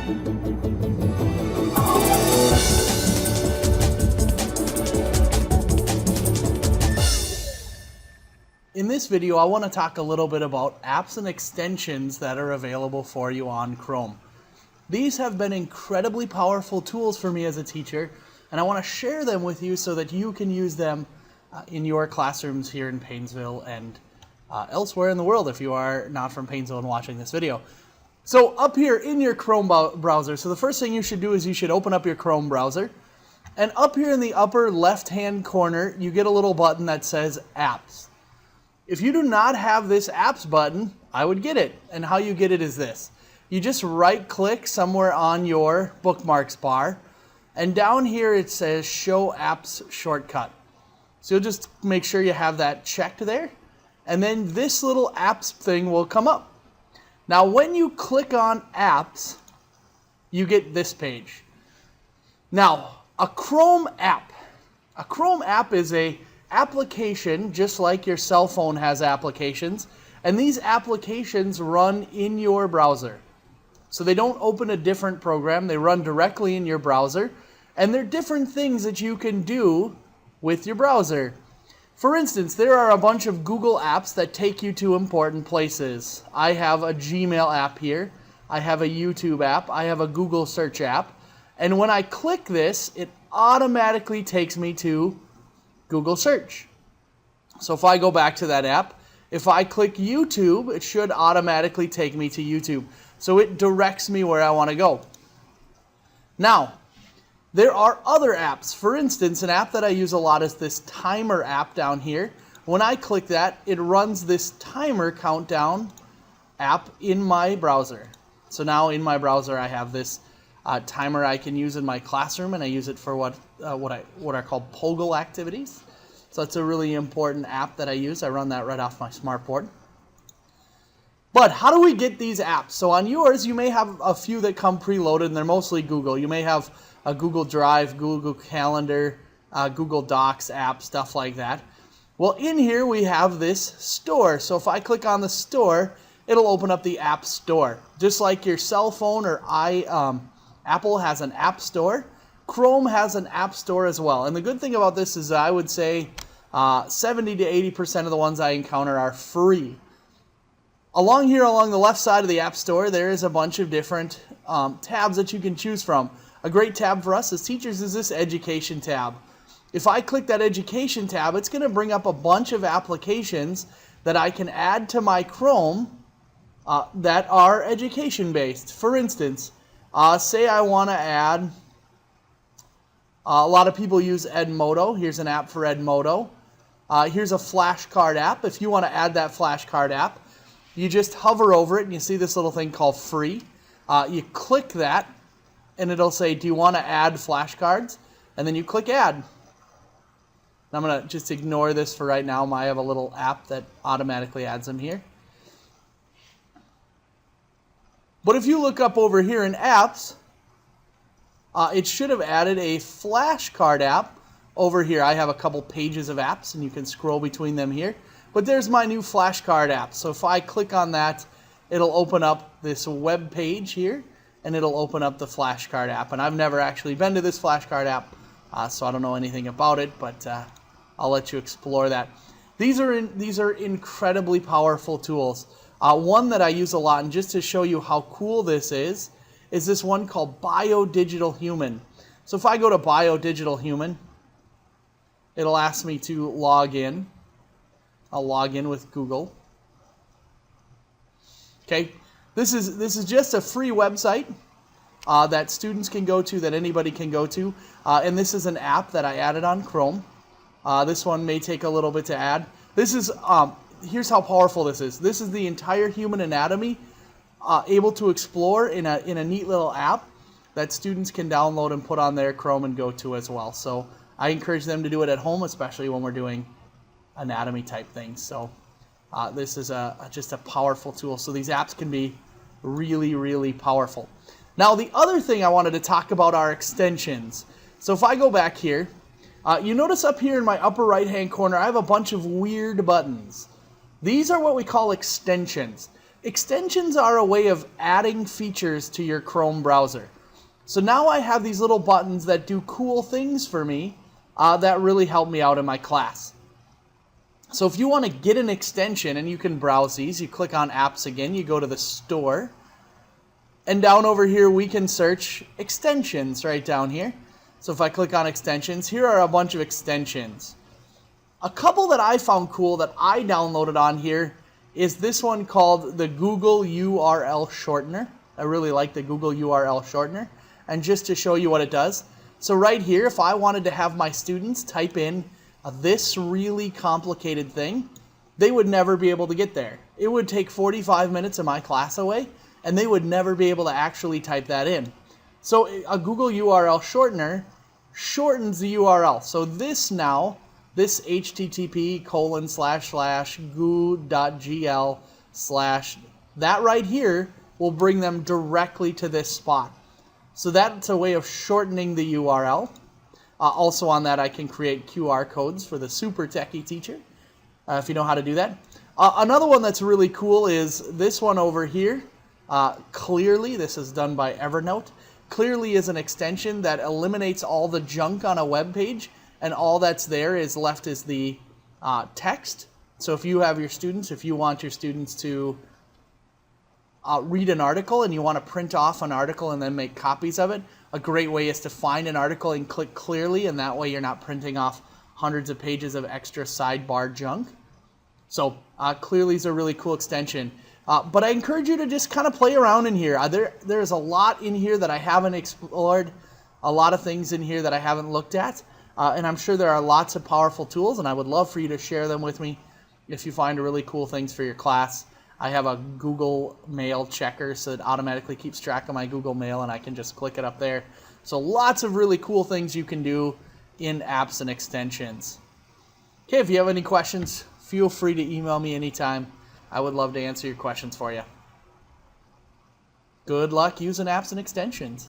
In this video, I want to talk a little bit about apps and extensions that are available for you on Chrome. These have been incredibly powerful tools for me as a teacher, and I want to share them with you so that you can use them in your classrooms here in Paynesville and elsewhere in the world if you are not from Paynesville and watching this video. So up here in your Chrome browser, so the first thing you should do is you should open up your Chrome browser, and up here in the upper left-hand corner, you get a little button that says Apps. If you do not have this Apps button, I would get it. And how you get it is this. You just right-click somewhere on your bookmarks bar, and down here it says Show Apps Shortcut. So you'll just make sure you have that checked there, and then this little Apps thing will come up. Now when you click on Apps, you get this page. Now, a Chrome app is a application just like your cell phone has applications, and these applications run in your browser. So they don't open a different program, they run directly in your browser, and there are different things that you can do with your browser. For instance, there are a bunch of Google apps that take you to important places. I have a Gmail app here, I have a YouTube app, I have a Google search app, and when I click this, it automatically takes me to Google search. So if I go back to that app, if I click YouTube, it should automatically take me to YouTube. So it directs me where I want to go. Now, there are other apps. For instance, an app that I use a lot is this timer app down here. When I click that, it runs this timer countdown app in my browser. So now in my browser, I have this timer I can use in my classroom, and I use it for what are called POGIL activities. So it's a really important app that I use. I run that right off my smartboard. But how do we get these apps? So on yours, you may have a few that come preloaded, and they're mostly Google. You may have a Google Drive, Google Calendar, Google Docs app, stuff like that. Well, in here we have this store. So if I click on the store, it'll open up the App Store. Just like your cell phone or Apple has an app store, Chrome has an app store as well. And the good thing about this is I would say 70 to 80% of the ones I encounter are free. Along here, along the left side of the app store, there is a bunch of different tabs that you can choose from. A great tab for us as teachers is this Education tab. If I click that Education tab, it's going to bring up a bunch of applications that I can add to my Chrome that are education-based. For instance, say I want to add, a lot of people use Edmodo. Here's an app for Edmodo. Here's a flashcard app. If you want to add that flashcard app, you just hover over it and you see this little thing called free. You click that and it'll say, do you want to add flashcards? And then you click add. I'm going to just ignore this for right now. I have a little app that automatically adds them here. But if you look up over here in apps, it should have added a flashcard app over here. I have a couple pages of apps and you can scroll between them here. But there's my new flashcard app. So if I click on that, it'll open up this web page here and it'll open up the flashcard app. And I've never actually been to this flashcard app, so I don't know anything about it, but I'll let you explore that. These are incredibly powerful tools. One that I use a lot, and just to show you how cool this is this one called BioDigital Human. So if I go to BioDigital Human, it'll ask me to log in. I'll log in with Google. Okay, this is just a free website that students can go to, that anybody can go to, and this is an app that I added on Chrome. This one may take a little bit to add. This is here's how powerful this is. This is the entire human anatomy able to explore in a neat little app that students can download and put on their Chrome and go to as well. So I encourage them to do it at home, especially when we're doing anatomy type things. So this is just a powerful tool. So these apps can be really, really powerful. Now the other thing I wanted to talk about are extensions. So if I go back here, you notice up here in my upper right hand corner I have a bunch of weird buttons. These are what we call extensions. Extensions are a way of adding features to your Chrome browser. So now I have these little buttons that do cool things for me that really help me out in my class. So if you want to get an extension, and you can browse these, you click on apps again, you go to the store, and down over here we can search extensions right down here. So if I click on extensions, here are a bunch of extensions. A couple that I found cool that I downloaded on here is this one called the Google URL Shortener. I really like the Google URL Shortener. And just to show you what it does, so right here, if I wanted to have my students type in this really complicated thing, they would never be able to get there. It would take 45 minutes of my class away, and they would never be able to actually type that in. So a Google URL Shortener shortens the URL. So this http://goo.gl/ that right here will bring them directly to this spot. So that's a way of shortening the URL. Also on that, I can create QR codes for the super techie teacher, if you know how to do that. Another one that's really cool is this one over here. Clearly, this is done by Evernote. Clearly is an extension that eliminates all the junk on a web page, and all that's there is left is the text. So if you have your students, if you want your students to read an article and you want to print off an article and then make copies of it, a great way is to find an article and click clearly, and that way you're not printing off hundreds of pages of extra sidebar junk. So clearly is a really cool extension. But I encourage you to just kind of play around in here. There's a lot in here that I haven't explored, a lot of things in here that I haven't looked at, and I'm sure there are lots of powerful tools, and I would love for you to share them with me if you find really cool things for your class. I have a Google Mail checker, so it automatically keeps track of my Google Mail, and I can just click it up there. So lots of really cool things you can do in apps and extensions. Okay, if you have any questions, feel free to email me anytime. I would love to answer your questions for you. Good luck using apps and extensions.